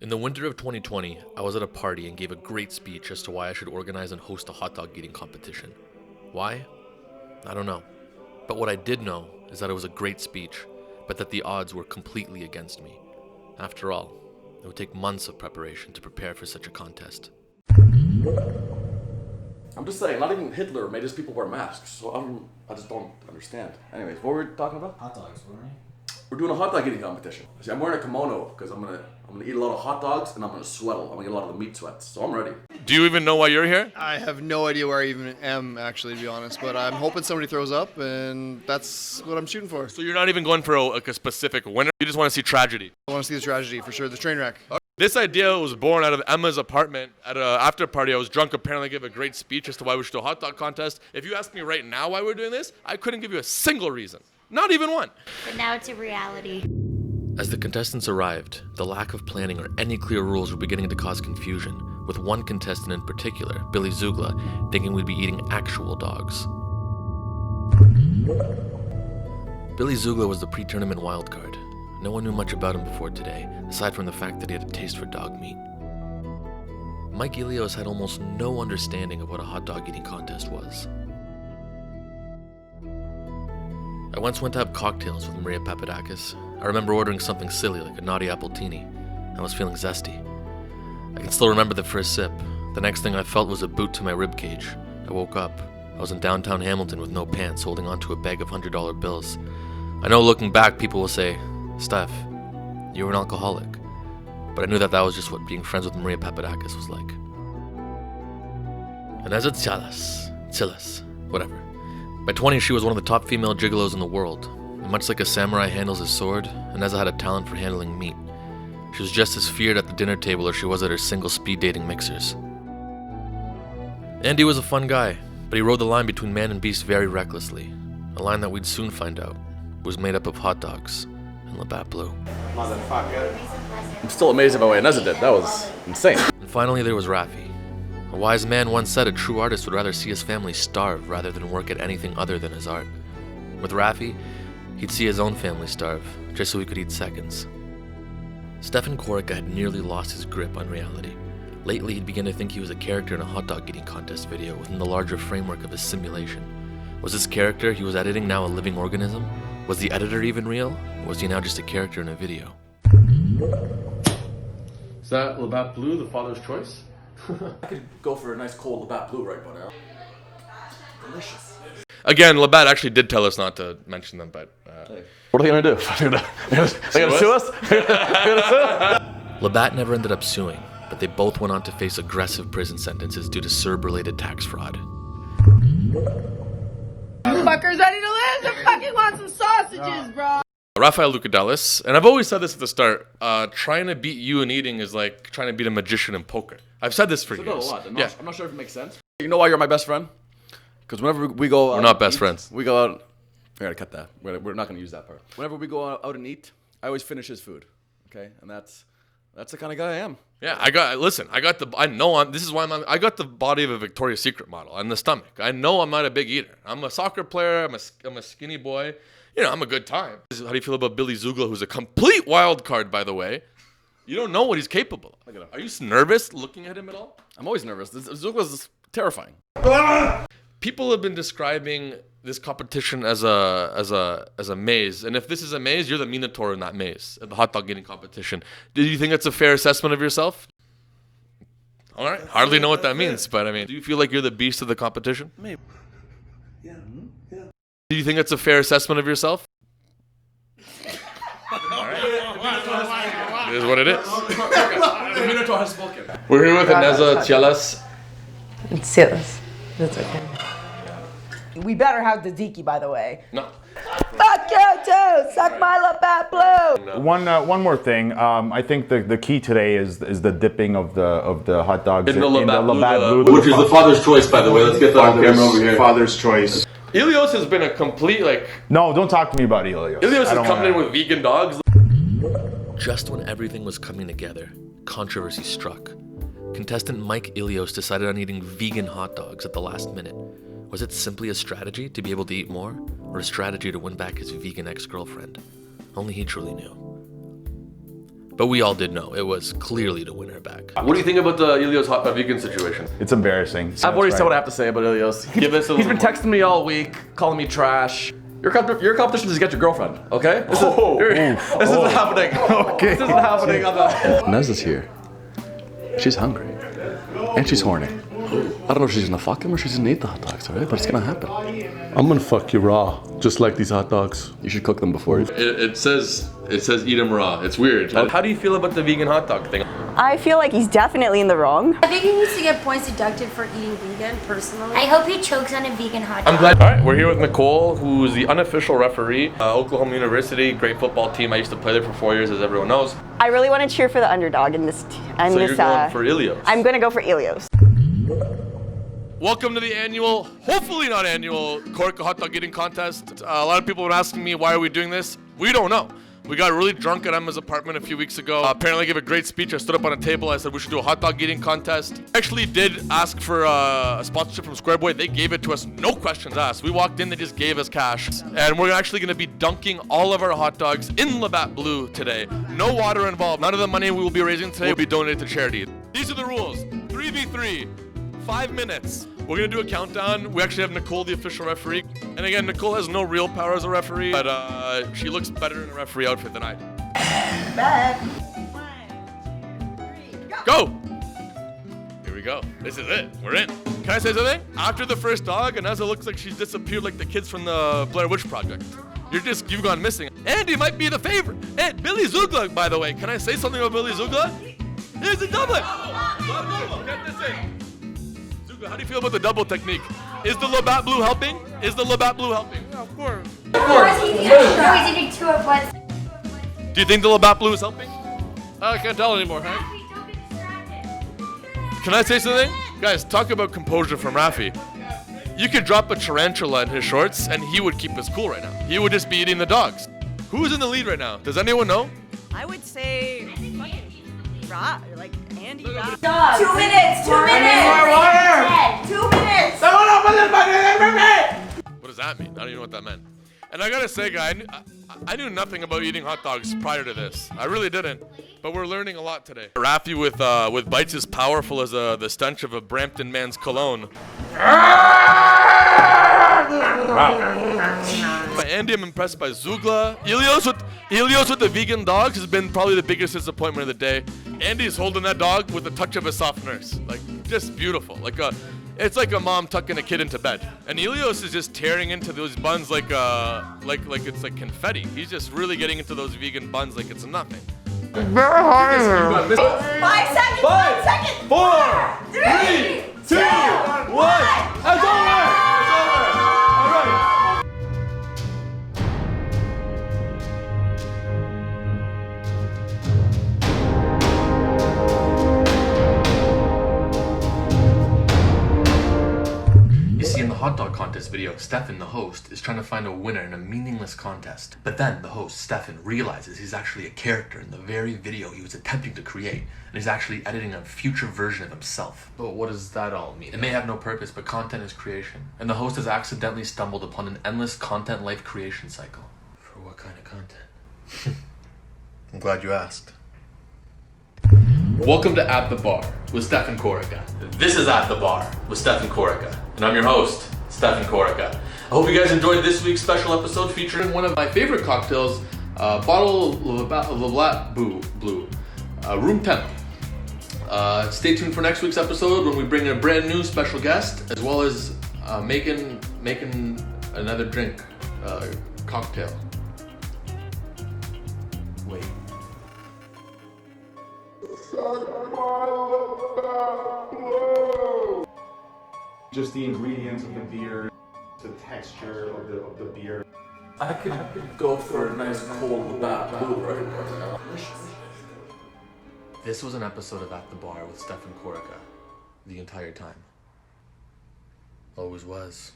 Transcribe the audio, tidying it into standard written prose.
In the winter of 2020, I was at a party and gave a great speech as to why I should organize and host a hot dog eating competition. Why? I don't know. But what I did know is that it was a great speech, but that the odds were completely against me. After all, it would take months of preparation to prepare for such a contest. I'm just saying, not even Hitler made his people wear masks, so I just don't understand. Anyways, what were we talking about? Hot dogs, weren't we? We're doing a hot dog eating competition. See, I'm wearing a kimono because I'm gonna eat a lot of hot dogs and I'm gonna sweat. I'm gonna get a lot of the meat sweats, so I'm ready. Do you even know why you're here? I have no idea where I even am, actually, to be honest. But I'm hoping somebody throws up, and that's what I'm shooting for. So you're not even going for a specific winner? You just want to see tragedy? I want to see the tragedy, for sure. The train wreck. This idea was born out of Emma's apartment at an after party. I was drunk, apparently gave a great speech as to why we should do a hot dog contest. If you ask me right now why we're doing this, I couldn't give you a single reason. Not even one. But now it's a reality. As the contestants arrived, the lack of planning or any clear rules were beginning to cause confusion, with one contestant in particular, Billy Zugla, thinking we'd be eating actual dogs. Billy Zugla was the pre-tournament wildcard. No one knew much about him before today, aside from the fact that he had a taste for dog meat. Mike Ilios had almost no understanding of what a hot dog eating contest was. I once went to have cocktails with Maria Papadakis. I remember ordering something silly like a naughty appletini. I was feeling zesty. I can still remember the first sip. The next thing I felt was a boot to my ribcage. I woke up. I was in downtown Hamilton with no pants, holding onto a bag of $100 bills. I know looking back, people will say, "Steph, you were an alcoholic." But I knew that was just what being friends with Maria Papadakis was like. And as it's Tzilas, whatever. By 20, she was one of the top female gigolos in the world. And much like a samurai handles his sword, Ineza had a talent for handling meat. She was just as feared at the dinner table as she was at her single speed dating mixers. Andy was a fun guy, but he rode the line between man and beast very recklessly. A line that we'd soon find out was made up of hot dogs and Labatt Blue. I'm still amazed by what Ineza did. That was insane. And finally there was Rafi. A wise man once said a true artist would rather see his family starve rather than work at anything other than his art. With Rafi, he'd see his own family starve, just so he could eat seconds. Stefan Korica had nearly lost his grip on reality. Lately, he'd begun to think he was a character in a hot dog eating contest video within the larger framework of his simulation. Was this character he was editing now a living organism? Was the editor even real? Or was he now just a character in a video? Is that Labatt Blue, the father's choice? I could go for a nice cold Labatt Blue right about now. Delicious. Again, Labatt actually did tell us not to mention them, but... What are they gonna do? They're gonna sue us? Labatt never ended up suing, but they both went on to face aggressive prison sentences due to CERB-related tax fraud. Fuckers ready to live? I fucking want some sausages, bro. Rafael Lucadelis, and I've always said this at the start, trying to beat you in eating is like trying to beat a magician in poker. I've said this for years. A lot. I'm not sure if it makes sense. You know why you're my best friend? Because whenever we go out, we're not best friends. We go out. We gotta cut that. We're not gonna use that part. Whenever we go out and eat, I always finish his food. Okay, and that's the kind of guy I am. Yeah, I got the body of a Victoria's Secret model and the stomach. I know I'm not a big eater. I'm a soccer player. I'm a skinny boy. You know, I'm a good time. How do you feel about Billy Zugla, who's a complete wild card, by the way? You don't know what he's capable of. Look at him. Are you nervous looking at him at all? I'm always nervous. Zugla's terrifying. People have been describing this competition as a maze, and if this is a maze, you're the Minotaur in that maze, at the hot dog eating competition. Do you think that's a fair assessment of yourself? All right, hardly know what that means, but I mean, do you feel like you're the beast of the competition? Maybe. Yeah. Do you think that's a fair assessment of yourself? All right. It is what it is. The Minotaur has spoken. We're here with Ineza Tzilas. Tzilas. That's okay. We better have the Ziki, by the way. No. Fuck you too! Suck my Labatt Blue! No. One more thing. I think the key today is the dipping of the hot dogs in the Labatt Blue, which is the father's choice, by the way. Let's get that on camera over here. Father's choice. Ilios has been a complete No, don't talk to me about Ilios. Ilios is coming in with vegan dogs. Just when everything was coming together, controversy struck. Contestant Mike Ilios decided on eating vegan hot dogs at the last minute. Was it simply a strategy to be able to eat more, or a strategy to win back his vegan ex-girlfriend? Only he truly knew. But we all did know it was clearly to win her back. What do you think about the Ilios hot vegan situation? It's embarrassing. I've already said what I have to say about Ilios. Give us a He's been little texting me all week, calling me trash. Your competition is to get your girlfriend, okay? This isn't happening. Okay. This isn't happening on the... Nez is here. She's hungry. And she's horny. I don't know if she's gonna fuck him or she's gonna eat the hot dogs, alright? But it's gonna happen. I'm gonna fuck you raw, just like these hot dogs. You should cook them before you... It says eat them raw. It's weird. How do you feel about the vegan hot dog thing? I feel like he's definitely in the wrong. I think he needs to get points deducted for eating vegan, personally. I hope he chokes on a vegan hot dog. I'm glad. All right, we're here with Nicole, who's the unofficial referee. Oklahoma University, great football team. I used to play there for 4 years, as everyone knows. I really want to cheer for the underdog in this. So you're going for Ilios. I'm going to go for Ilios. Welcome to the annual, hopefully not annual, Korica hot dog eating contest. A lot of people have been asking me, why are we doing this? We don't know. We got really drunk at Emma's apartment a few weeks ago. Apparently I gave a great speech. I stood up on a table. I said we should do a hot dog eating contest. I actually did ask for a sponsorship from Square Boy. They gave it to us, no questions asked. We walked in, they just gave us cash. And we're actually gonna be dunking all of our hot dogs in Labatt Blue today. No water involved. None of the money we will be raising today will be donated to charity. These are the rules. 3v3, 5 minutes. We're gonna do a countdown. We actually have Nicole, the official referee. And again, Nicole has no real power as a referee, but she looks better in a referee outfit than I do. Bet. 1, 2, 3, Go! Here we go. This is it. We're in. Can I say something? After the first dog, Anessa looks like she's disappeared like the kids from the Blair Witch Project. You've gone missing. Andy might be the favorite. And Billy Zugla, by the way. Can I say something about Billy Zugla? Here's a double. Get this in. How do you feel about the double technique? Is the Labatt Blue helping? Is the Labatt Blue helping? Yeah, of course. he's eating 2 at once. Do you think the Labatt Blue is helping? I can't tell anymore, huh? Rafi, don't be distracted. Can I say something? Guys, talk about composure from Rafi. You could drop a tarantula in his shorts and he would keep his cool right now. He would just be eating the dogs. Who's in the lead right now? Does anyone know? I would say like Andy. 2 minutes. 2 minutes. More water. 2 minutes. What does that mean? I don't even know what that meant. And I gotta say, guy, I knew nothing about eating hot dogs prior to this. I really didn't. But we're learning a lot today. Rafi with bites as powerful as the stench of a Brampton man's cologne. By Andy, I'm impressed by Zugla. Ilios with the vegan dogs has been probably the biggest disappointment of the day. Andy's holding that dog with the touch of a soft nurse. Like, just beautiful. It's like a mom tucking a kid into bed. And Ilios is just tearing into those buns like it's like confetti. He's just really getting into those vegan buns like it's nothing. 5 seconds. 5 seconds. 4, 3, 2, 1. It's over! In the hot dog contest video, Stefan, the host, is trying to find a winner in a meaningless contest. But then the host, Stefan, realizes he's actually a character in the very video he was attempting to create, and he's actually editing a future version of himself. But what does that all mean? It may have no purpose, but content is creation. And the host has accidentally stumbled upon an endless content life creation cycle. For what kind of content? I'm glad you asked. Welcome to At the Bar with Stefan Korica. This is At the Bar with Stefan Korica, and I'm your host, Stefan Korica. I hope you guys enjoyed this week's special episode featuring one of my favorite cocktails, bottle of Labatt Blue, room temp. Stay tuned for next week's episode when we bring in a brand new special guest, as well as making another drink, cocktail. Wait. Just the ingredients of the beer, the texture of the beer. I could go for a nice cold Labatt Blue right now. This was an episode of At the Bar with Stefan Korica the entire time. Always was.